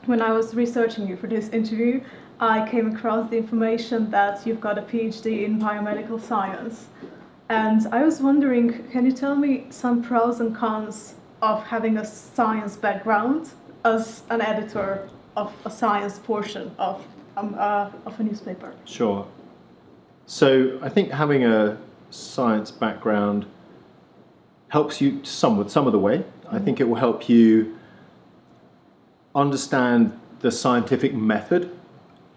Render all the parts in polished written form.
when I was researching you for this interview, I came across the information that you've got a PhD in biomedical science. And I was wondering, can you tell me some pros and cons of having a science background as an editor of a science portion of a newspaper? Sure. So I think having a science background helps you some of the way. I think it will help you understand the scientific method,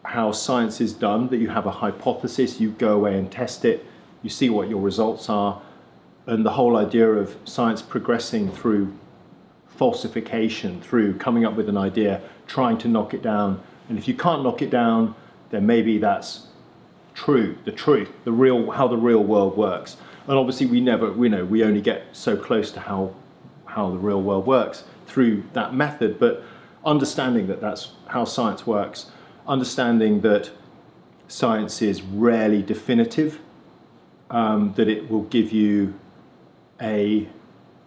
how science is done, that you have a hypothesis, you go away and test it, you see what your results are, and the whole idea of science progressing through falsification, through coming up with an idea, trying to knock it down. And if you can't knock it down, then maybe that's true, the truth, how the real world works. And obviously we only get so close to how the real world works through that method, but understanding that that's how science works, understanding that science is rarely definitive, that it will give you an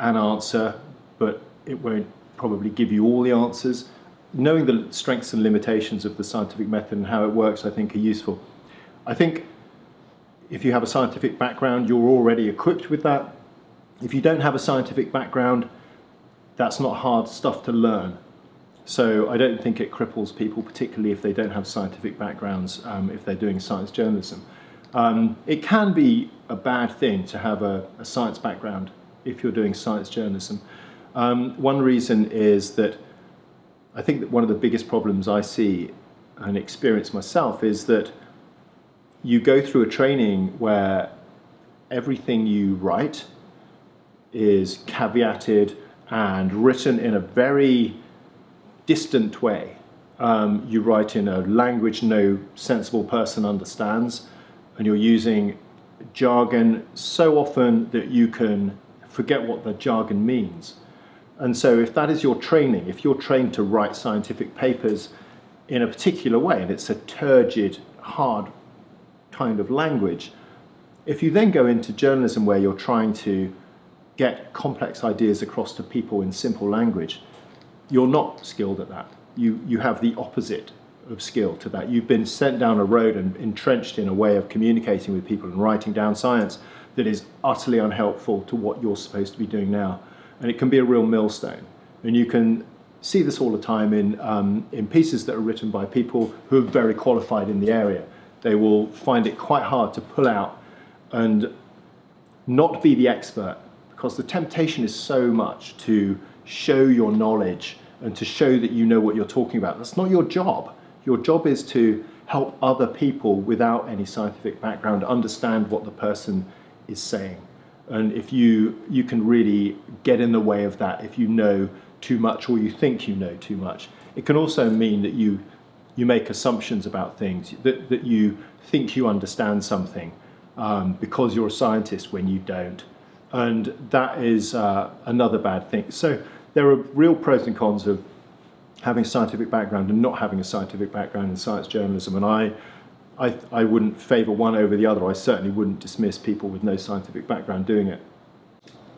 answer, but it won't probably give you all the answers. Knowing the strengths and limitations of the scientific method and how it works, I think, are useful. I think if you have a scientific background, you're already equipped with that. If you don't have a scientific background, that's not hard stuff to learn. So I don't think it cripples people, particularly if they don't have scientific backgrounds, if they're doing science journalism. It can be a bad thing to have a science background if you're doing science journalism. One reason is that I think that one of the biggest problems I see and experience myself is that you go through a training where everything you write is caveated and written in a very distant way. You write in a language no sensible person understands, and you're using jargon so often that you can forget what the jargon means. And so if that is your training, if you're trained to write scientific papers in a particular way, and it's a turgid, hard kind of language, if you then go into journalism where you're trying to get complex ideas across to people in simple language, you're not skilled at that. You have the opposite of skill to that. You've been sent down a road and entrenched in a way of communicating with people and writing down science that is utterly unhelpful to what you're supposed to be doing now. And it can be a real millstone. And you can see this all the time in pieces that are written by people who are very qualified in the area. They will find it quite hard to pull out and not be the expert, because the temptation is so much to show your knowledge and to show that you know what you're talking about. That's not your job. Your job is to help other people without any scientific background understand what the person is saying. And if you can really get in the way of that if you know too much or you think you know too much. It can also mean that you make assumptions about things, that you think you understand something because you're a scientist when you don't. And that is another bad thing. So there are real pros and cons of having a scientific background and not having a scientific background in science journalism. And I wouldn't favour one over the other. I certainly wouldn't dismiss people with no scientific background doing it.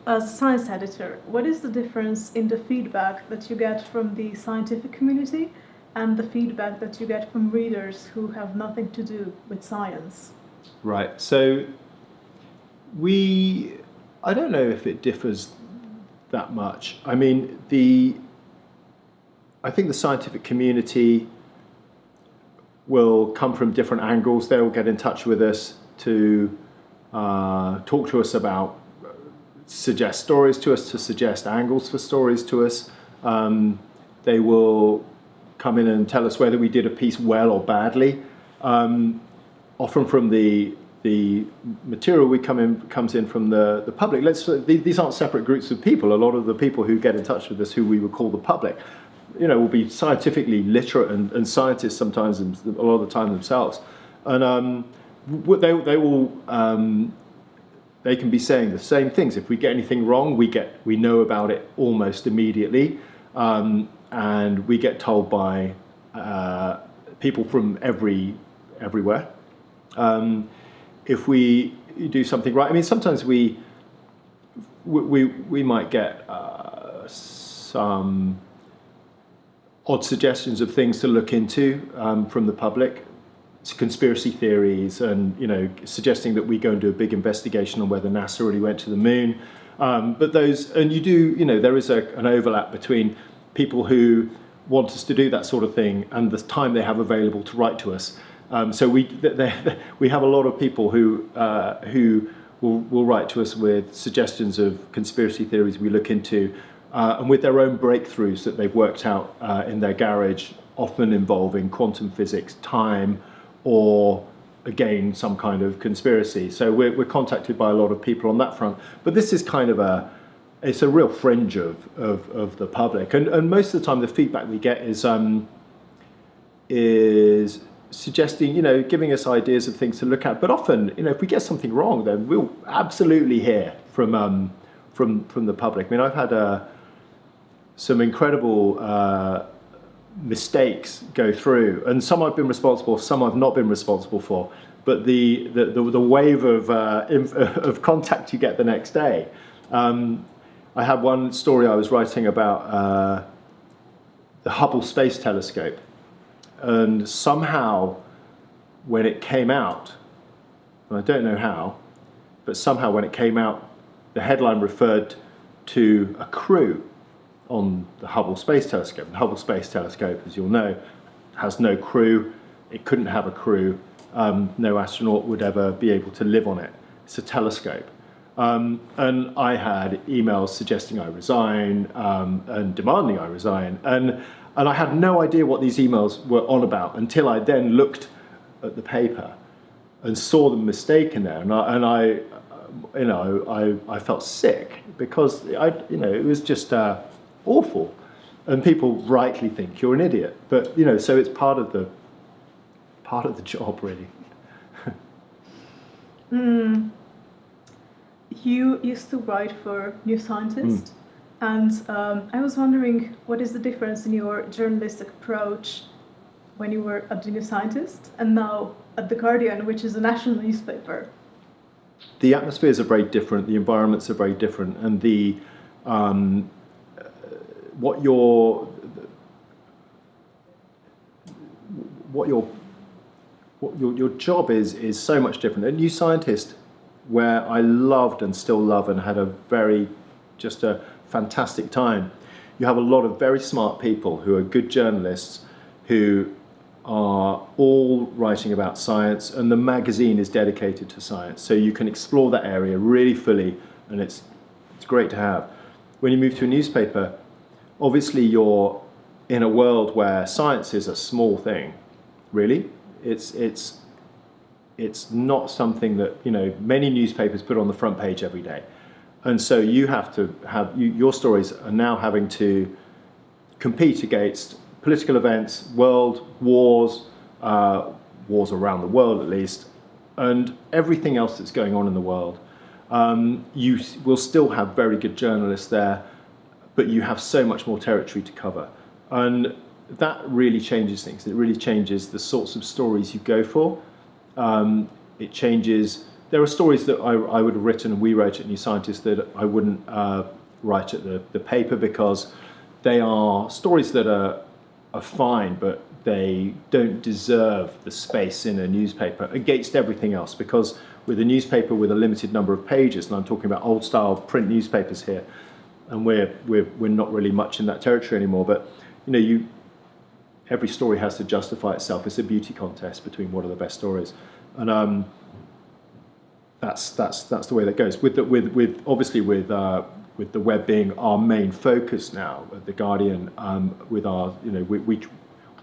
As a science editor, what is the difference in the feedback that you get from the scientific community and the feedback that you get from readers who have nothing to do with science? Right. So I don't know if it differs that much. I mean, I think the scientific community will come from different angles. They will get in touch with us to talk to us about, suggest stories to us, to suggest angles for stories to us. They will come in and tell us whether we did a piece well or badly. Often from the material comes in from the public. These aren't separate groups of people. A lot of the people who get in touch with us, who we would call the public, will be scientifically literate and scientists sometimes, a lot of the time themselves. And they can be saying the same things. If we get anything wrong, we know about it almost immediately, and we get told by people from everywhere. If we do something right, I mean, sometimes we might get some odd suggestions of things to look into from the public, conspiracy theories, and suggesting that we go and do a big investigation on whether NASA really went to the moon. But those, and you do, there is an overlap between people who want us to do that sort of thing and the time they have available to write to us. So we have a lot of people who will write to us with suggestions of conspiracy theories we look into, and with their own breakthroughs that they've worked out in their garage, often involving quantum physics, time, or again some kind of conspiracy. So we're contacted by a lot of people on that front. But this is kind of it's a real fringe of the public, and most of the time the feedback we get is suggesting, giving us ideas of things to look at. But often, if we get something wrong, then we'll absolutely hear from the public. I mean, I've had some incredible mistakes go through, and some I've been responsible, some I've not been responsible for. But the wave of contact you get the next day. I had one story I was writing about the Hubble Space Telescope, and somehow when it came out, and I don't know how, but somehow when it came out, the headline referred to a crew on the Hubble Space Telescope. The Hubble Space Telescope, as you'll know, has no crew. It couldn't have a crew. No astronaut would ever be able to live on it. It's a telescope. And I had emails suggesting I resign and demanding I resign. And I had no idea what these emails were on about until I then looked at the paper and saw the mistake in there. And I felt sick because it was just awful. And people rightly think you're an idiot. But so it's part of the job, really. You used to write for New Scientist, and I was wondering, what is the difference in your journalistic approach when you were at the New Scientist and now at The Guardian, which is a national newspaper? The atmospheres are very different, the environments are very different, and what your job is so much different. At New Scientist, where I loved and still love and had a fantastic time, you have a lot of very smart people who are good journalists who are all writing about science, and the magazine is dedicated to science, so you can explore that area really fully, and it's great to have. When you move to a newspaper, obviously you're in a world where science is a small thing, really. It's not something that many newspapers put on the front page every day, and so you have to have your stories are now having to compete against political events, world wars, wars around the world at least, and everything else that's going on in the world. You will still have very good journalists there, but you have so much more territory to cover, and that really changes things. It really changes the sorts of stories you go for. It changes. There are stories that I would have written and we wrote at New Scientist that I wouldn't write at the paper, because they are stories that are fine, but they don't deserve the space in a newspaper against everything else. Because with a newspaper with a limited number of pages, and I'm talking about old style print newspapers here, and we're not really much in that territory anymore, but every story has to justify itself. It's a beauty contest between what are the best stories, and that's the way that goes. With the web being our main focus now at The Guardian, with our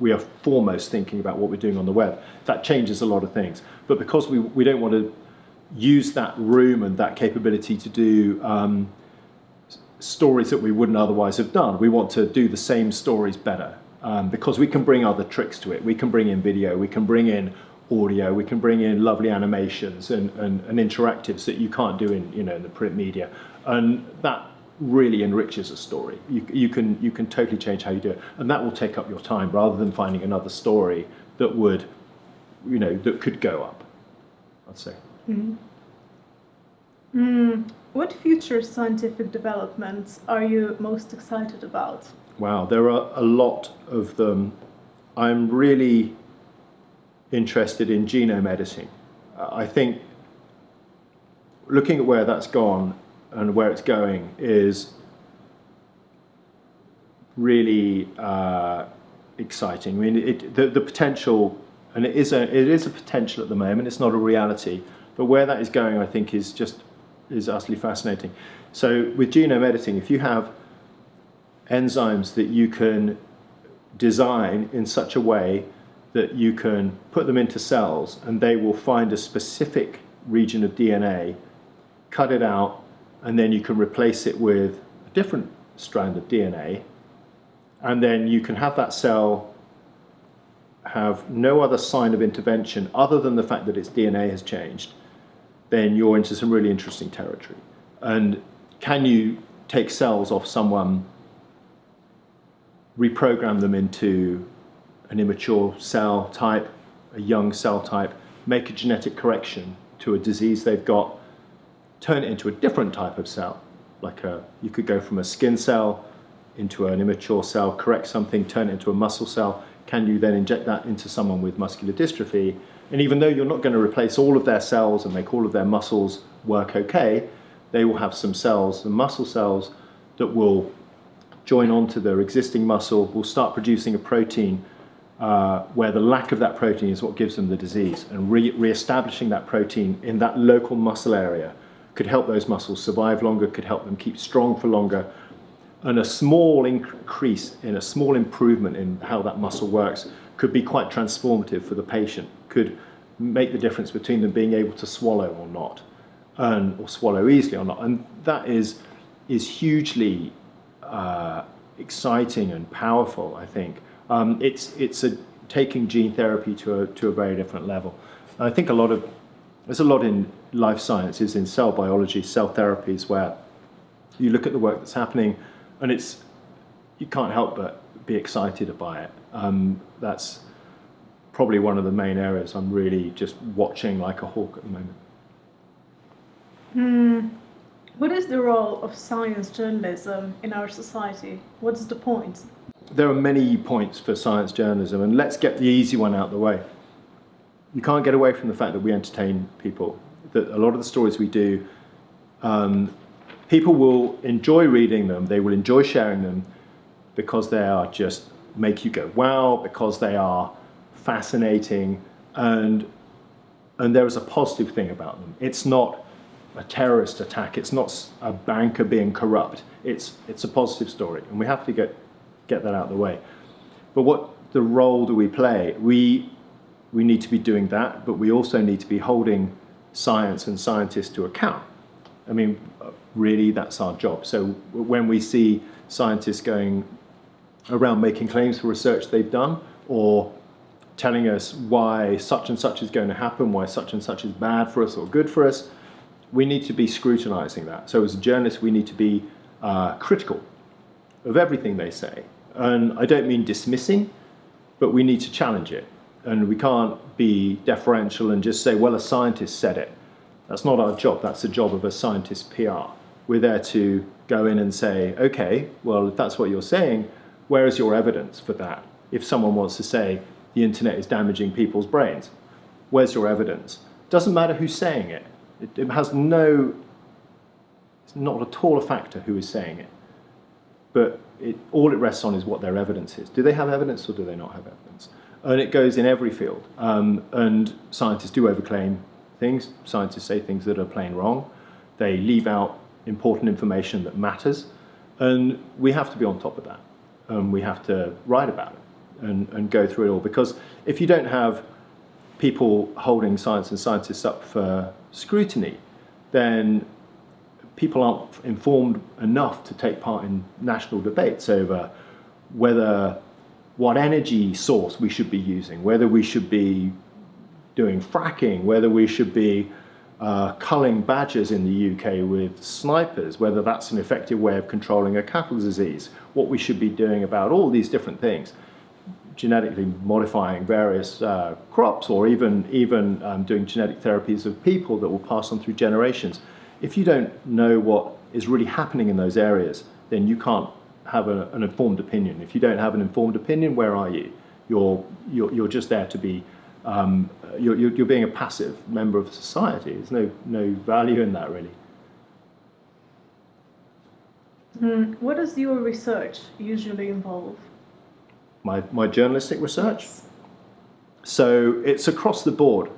we are foremost thinking about what we're doing on the web. That changes a lot of things, but because we don't want to use that room and that capability to do stories that we wouldn't otherwise have done. We want to do the same stories better. Because we can bring other tricks to it. We can bring in video, we can bring in audio, we can bring in lovely animations and interactives that you can't do in the print media, and that really enriches a story. You can totally change how you do it, and that will take up your time rather than finding another story that would that could go up, I'd say. What future scientific developments are you most excited about? Wow, there are a lot of them. I'm really interested in genome editing. I think looking at where that's gone and where it's going is really exciting. I mean, the potential, and it is a potential at the moment. It's not a reality, but where that is going, I think, is utterly fascinating. So with genome editing, if you have enzymes that you can design in such a way that you can put them into cells and they will find a specific region of DNA, cut it out, and then you can replace it with a different strand of DNA, and then you can have that cell have no other sign of intervention other than the fact that its DNA has changed, then you're into some really interesting territory. And can you take cells off someone, reprogram them into an immature cell type, a young cell type, make a genetic correction to a disease they've got, turn it into a different type of cell, you could go from a skin cell into an immature cell, correct something, turn it into a muscle cell. Can you then inject that into someone with muscular dystrophy? And even though you're not going to replace all of their cells and make all of their muscles work okay, they will have some cells, the muscle cells, that will join onto their existing muscle, will start producing a protein where the lack of that protein is what gives them the disease. And re-establishing that protein in that local muscle area could help those muscles survive longer, could help them keep strong for longer. And a small increase in a small improvement in how that muscle works could be quite transformative for the patient, could make the difference between them being able to swallow or not, or swallow easily or not. And that is hugely exciting and powerful, I think. It's taking gene therapy to a very different level. And I think there's a lot in life sciences, in cell biology, cell therapies, where you look at the work that's happening, and you can't help but be excited by it. That's probably one of the main areas I'm really just watching like a hawk at the moment. What is the role of science journalism in our society? What's the point? There are many points for science journalism, and let's get the easy one out of the way. You can't get away from the fact that we entertain people, that a lot of the stories we do, people will enjoy reading them, they will enjoy sharing them because they are just make you go wow, because they are fascinating, and there is a positive thing about them. It's not a terrorist attack, it's not a banker being corrupt, it's a positive story, and we have to get that out of the way. But what the role do we play? We need to be doing that, but we also need to be holding science and scientists to account. I mean, really, that's our job. So when we see scientists going around making claims for research they've done, or telling us why such and such is going to happen, why such and such is bad for us or good for us, we need to be scrutinizing that. So as a journalist, we need to be critical of everything they say. And I don't mean dismissing, but we need to challenge it. And we can't be deferential and just say, well, a scientist said it. That's not our job. That's the job of a scientist PR. We're there to go in and say, okay, well, if that's what you're saying, where is your evidence for that? If someone wants to say the internet is damaging people's brains, where's your evidence? Doesn't matter who's saying it. It has it's not at all a factor who is saying it. But all it rests on is what their evidence is. Do they have evidence or do they not have evidence? And it goes in every field. And scientists do overclaim things. Scientists say things that are plain wrong. They leave out important information that matters. And we have to be on top of that. We have to write about it and go through it all. Because if you don't have people holding science and scientists up for scrutiny, then people aren't informed enough to take part in national debates over what energy source we should be using, whether we should be doing fracking, whether we should be culling badgers in the UK with snipers, whether that's an effective way of controlling a cattle disease, what we should be doing about all these different things, genetically modifying various crops, or even doing genetic therapies of people that will pass on through generations. If you don't know what is really happening in those areas, then you can't have an informed opinion. If you don't have an informed opinion, where are you? You're just there to be. You're being a passive member of society. There's no value in that, really. What does your research usually involve? My journalistic research. Yes. So it's across the board.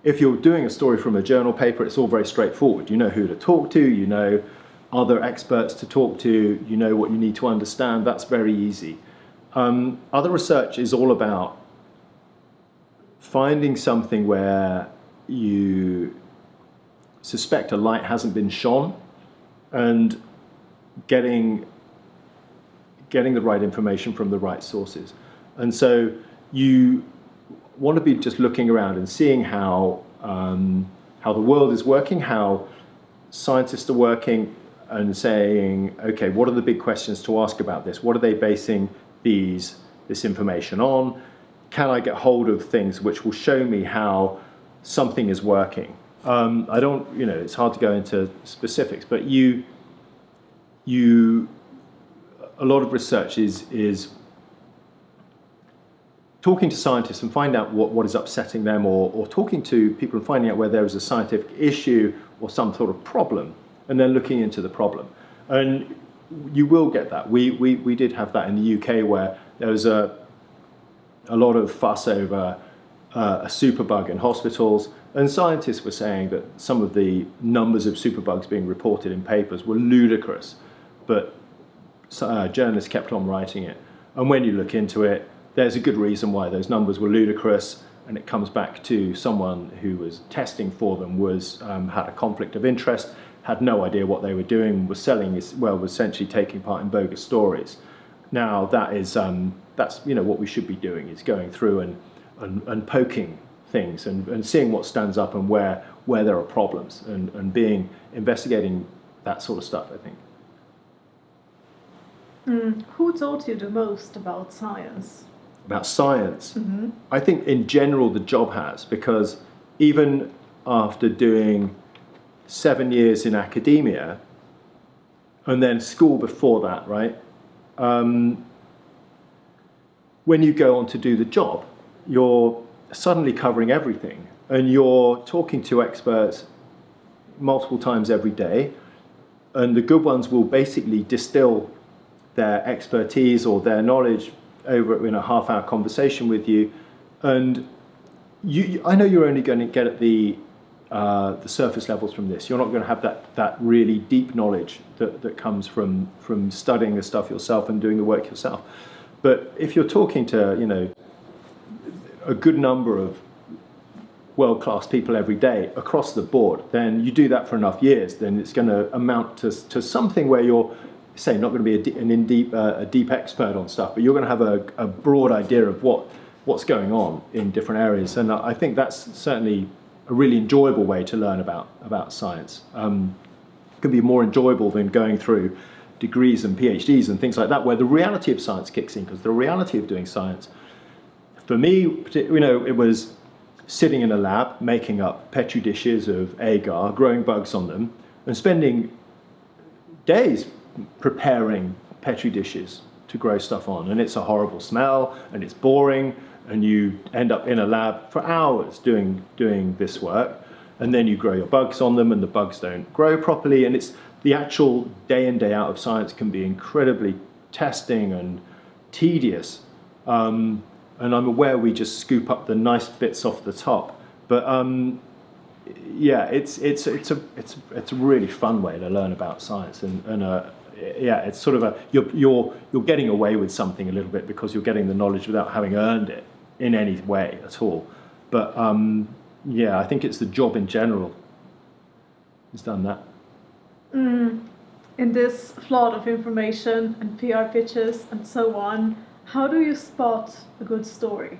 If you're doing a story from a journal paper, it's all very straightforward. You know who to talk to, you know other experts to talk to, you know what you need to understand. That's very easy. Other research is all about finding something where you suspect a light hasn't been shone and getting the right information from the right sources. And so you want to be just looking around and seeing how the world is working, how scientists are working, and saying, okay, what are the big questions to ask about this? What are they basing this information on? Can I get hold of things which will show me how something is working? I don't, it's hard to go into specifics, but a lot of research is talking to scientists and find out what is upsetting them, or talking to people and finding out where there is a scientific issue or some sort of problem, and then looking into the problem. And you will get that. We did have that in the UK, where there was a lot of fuss over a superbug in hospitals, and scientists were saying that some of the numbers of superbugs being reported in papers were ludicrous, but journalists kept on writing it. And when you look into it, there's a good reason why those numbers were ludicrous, and it comes back to someone who was testing for them had a conflict of interest, had no idea what they were doing, was essentially taking part in bogus stories. Now that's what we should be doing, is going through and poking things and seeing what stands up and where there are problems, and investigating that sort of stuff, I think. Who taught you the most about science? About science? Mm-hmm. I think in general the job has, because even after doing 7 years in academia and then school before that, right? When you go on to do the job, you're suddenly covering everything, and you're talking to experts multiple times every day, and the good ones will basically distill their expertise or their knowledge over in a half-hour conversation with you, and I know you're only going to get at the surface levels from this. You're not going to have that really deep knowledge that comes from studying the stuff yourself and doing the work yourself. But if you're talking to a good number of world-class people every day across the board, then you do that for enough years, then it's going to amount to something where you're, say, not going to be a deep expert on stuff, but you're going to have a broad idea of what's going on in different areas. And I think that's certainly a really enjoyable way to learn about science. It can be more enjoyable than going through degrees and PhDs and things like that, where the reality of science kicks in, because the reality of doing science, for me, it was sitting in a lab, making up Petri dishes of agar, growing bugs on them, and spending days preparing Petri dishes to grow stuff on. And it's a horrible smell, and it's boring, and you end up in a lab for hours doing this work, and then you grow your bugs on them, and the bugs don't grow properly. And it's the actual day in, day out of science can be incredibly testing and tedious. And I'm aware we just scoop up the nice bits off the top, but yeah, it's a really fun way to learn about science, and it's sort of you're getting away with something a little bit, because you're getting the knowledge without having earned it in any way at all. But yeah, I think it's the job in general has done that. In this flood of information and PR pitches and so on, how do you spot a good story?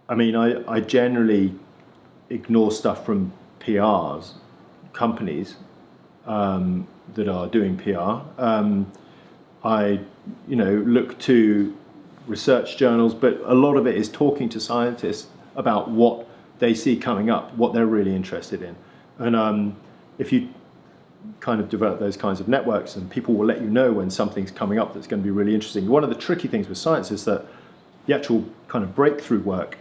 I mean, I generally ignore stuff from PRs, companies that are doing PR. I look to research journals, but a lot of it is talking to scientists about what they see coming up, what they're really interested in. And if you kind of develop those kinds of networks, and people will let you know when something's coming up that's going to be really interesting. One of the tricky things with science is that the actual kind of breakthrough work,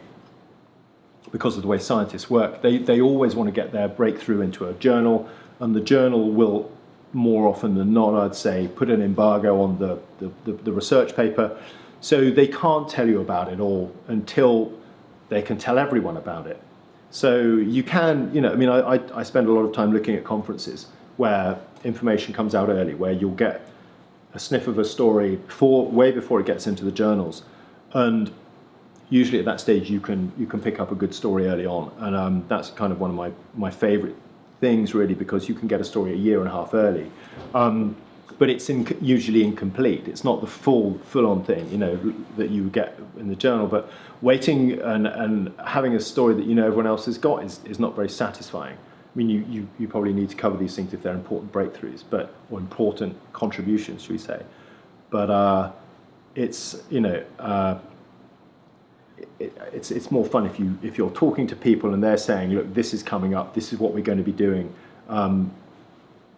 because of the way scientists work, they always want to get their breakthrough into a journal, and the journal will, more often than not, I'd say, put an embargo on the research paper. So they can't tell you about it all until they can tell everyone about it. So you can, I mean, I spend a lot of time looking at conferences where information comes out early, where you'll get a sniff of a story way before it gets into the journals. And usually at that stage you can pick up a good story early on. And that's kind of one of my favorite things, really, because you can get a story a year and a half early. But it's usually incomplete. It's not the full-on thing, that you get in the journal. But waiting and having a story that everyone else has got is not very satisfying. I mean, you probably need to cover these things if they're important breakthroughs, or important contributions, should we say? But it's it's more fun if you're talking to people and they're saying, look, this is coming up, this is what we're going to be doing.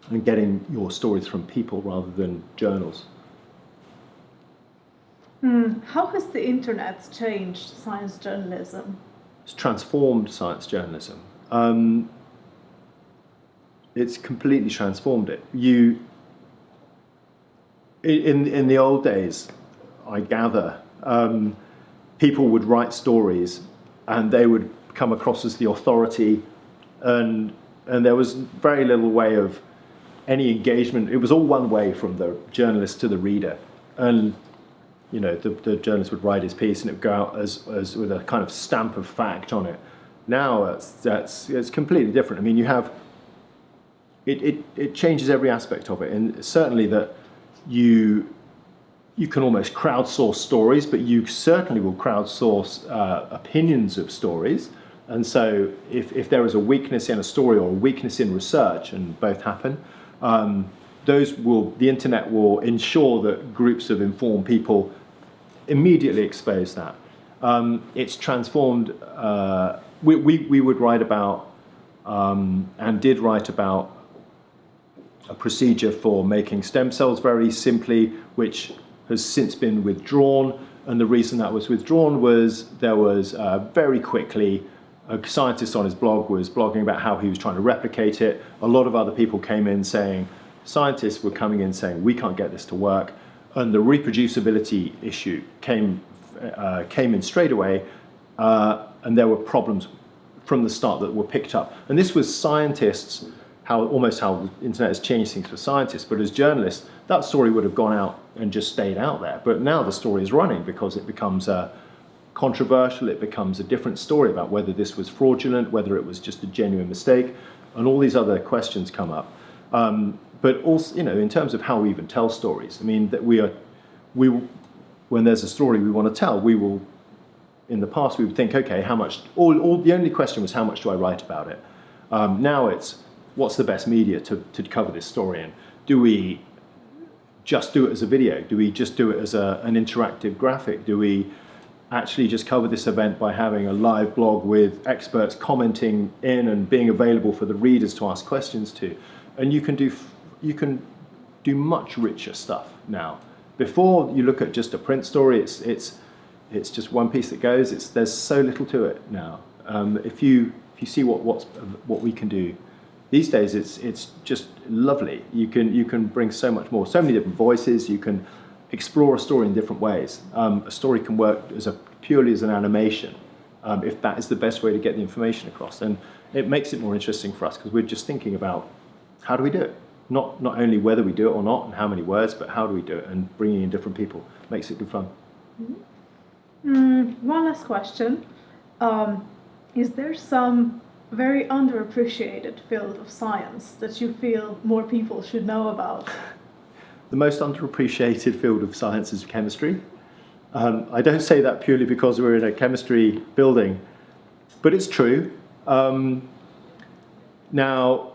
And getting your stories from people rather than journals. How has the internet changed science journalism? It's transformed science journalism. It's completely transformed it. In the old days, I gather, people would write stories and they would come across as the authority, and there was very little way of any engagement. It was all one way from the journalist to the reader, and the journalist would write his piece and it would go out as with a kind of stamp of fact on it. Now it's completely different. I mean, you have it changes every aspect of it, and certainly that you can almost crowdsource stories, but you certainly will crowdsource opinions of stories. And so if there is a weakness in a story or a weakness in research, and both happen, the internet will ensure that groups of informed people immediately expose that. It's transformed. We would write about, and did write about, a procedure for making stem cells very simply, which has since been withdrawn. And the reason that was withdrawn was there was very quickly a scientist on his blog was blogging about how he was trying to replicate it. A lot of other people came in saying, scientists were coming in saying, we can't get this to work. And the reproducibility issue came in straight away, and there were problems from the start that were picked up. And this was scientists, how the internet has changed things for scientists, but as journalists, that story would have gone out and just stayed out there. But now the story is running because it becomes controversial, it becomes a different story about whether this was fraudulent, whether it was just a genuine mistake, and all these other questions come up. But also, in terms of how we even tell stories, I mean, that when there's a story we want to tell, we will, in the past, we would think, okay, how much, the only question was, how much do I write about it? Now it's, what's the best media to cover this story in? Do we just do it as a video? Do we just do it as an interactive graphic? Do we actually just cover this event by having a live blog with experts commenting in and being available for the readers to ask questions to? And you can do much richer stuff now. Before, you look at just a print story, it's just one piece that goes. There's so little to it now. If you see what we can do these days, it's just lovely. You can bring so much more, so many different voices. You can explore a story in different ways. A story can work purely as an animation, if that is the best way to get the information across. And it makes it more interesting for us because we're just thinking about how do we do it? Not only whether we do it or not and how many words, but how do we do it, and bringing in different people makes it good fun. One last question. Is there some very underappreciated field of science that you feel more people should know about? The most underappreciated field of science is chemistry. I don't say that purely because we're in a chemistry building, but it's true. Now,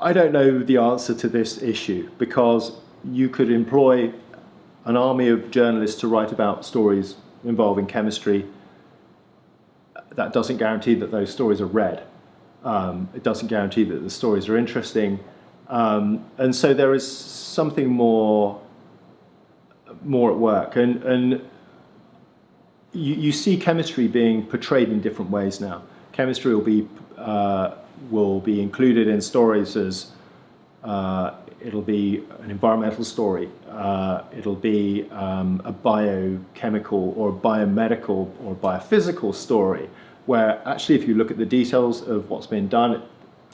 I don't know the answer to this issue, because you could employ an army of journalists to write about stories involving chemistry. That doesn't guarantee that those stories are read. It doesn't guarantee that the stories are interesting. And so there is something more at work, and you see chemistry being portrayed in different ways now. Chemistry will be included in stories as it'll be an environmental story, it'll be a biochemical or biomedical or biophysical story, where actually if you look at the details of what's been done,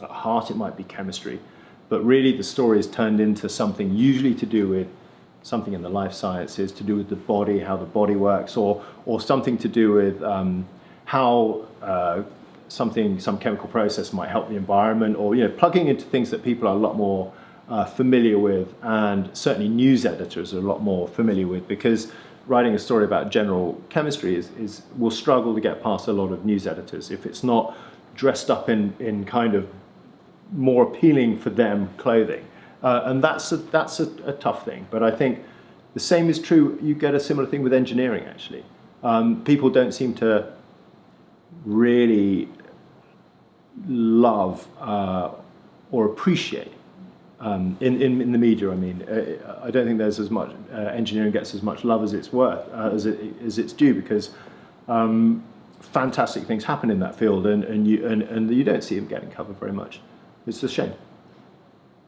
at heart it might be chemistry, but really the story is turned into something usually to do with something in the life sciences, to do with the body, how the body works, or something to do with how some chemical process might help the environment, or plugging into things that people are a lot more familiar with, and certainly news editors are a lot more familiar with, because writing a story about general chemistry will struggle to get past a lot of news editors if it's not dressed up in kind of more appealing for them clothing. And that's a tough thing. But I think the same is true. You get a similar thing with engineering, actually. People don't seem to really love or appreciate in the media. I mean, I don't think there's as much engineering gets as much love as it's worth, as it's due, because fantastic things happen in that field, and you don't see them getting covered very much. It's a shame.